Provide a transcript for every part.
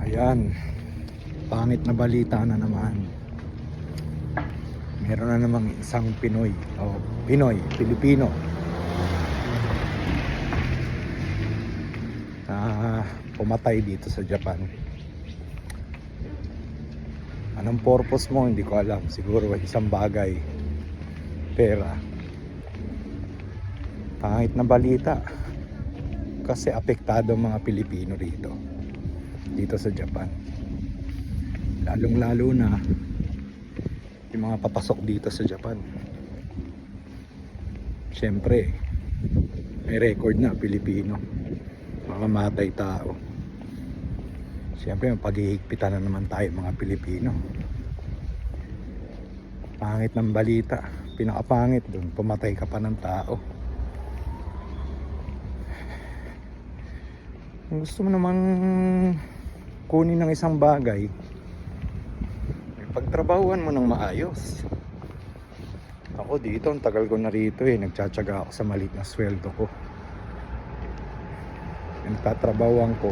Ayan, pangit na balita na naman. Meron na namang isang Pinoy o Pilipino na pumatay dito sa Japan. Anong purpose mo? Hindi ko alam. Siguro isang bagay, pera. Pangit na balita kasi apektado ang mga Pilipino dito sa Japan. Lalong lalo na yung mga papasok dito sa Japan. Siyempre may record na Pilipino mamamatay tao. Siyempre paghihigpitan na naman tayo mga Pilipino. Pangit ng balita. Pinakapangit dun, pumatay ka pa ng tao. Kung gusto mo namang kunin ng isang bagay, pagtrabahuan mo ng maayos. Ako dito, ang tagal ko na rito nagtsatsaga ako sa maliit na sweldo ko. Nagtatrabahuan ko.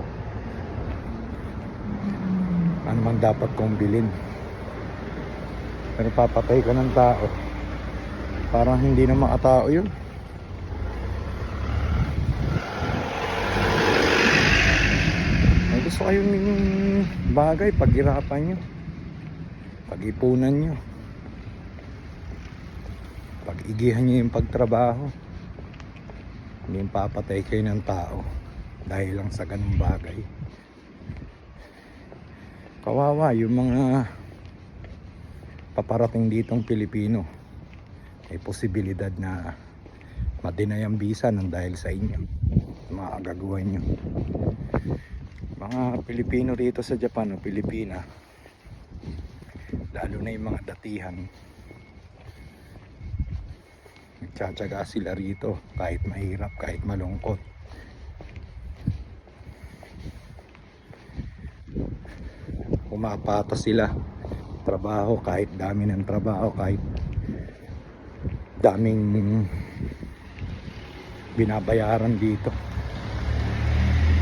Ano man dapat kong bilhin. Pero papatay ka ng tao. Parang hindi na makatao yun. May gusto kayong bagay, paghirapan nyo. Pag-ipunan nyo. Pag-igihan nyo yung pagtrabaho. Hindi yung papatay kayo ng tao dahil lang sa ganung bagay. Kawawa yung mga paparating ditong Pilipino. May posibilidad na ma-deny ang visa ng dahil sa inyo, mga agagawan nyo. Mga Pilipino rito sa Japan o Pilipina, lalo na yung mga datihan, nagtsatsaga sila rito kahit mahirap, kahit malungkot. Pumapata sila trabaho, kahit dami ng trabaho, kahit daming binabayaran dito.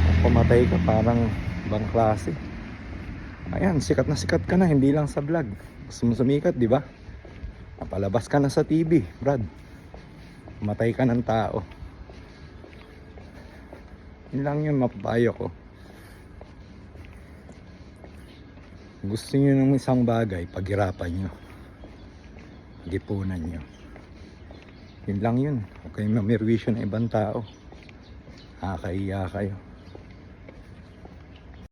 Kung pumatay ka, parang ibang klase. Ayan, sikat na sikat ka na, hindi lang sa vlog. Gusto mo sumikat, di ba? Napalabas ka na sa TV, Brad. Pumatay ka ng tao. Yun lang yun, mapapayo ko. Gusto nyo ng isang bagay, paghirapan nyo. Gipunan nyo. Yun lang yun. Huwag kayong mamirwisyo ng ibang tao. Nakakahiya kayo.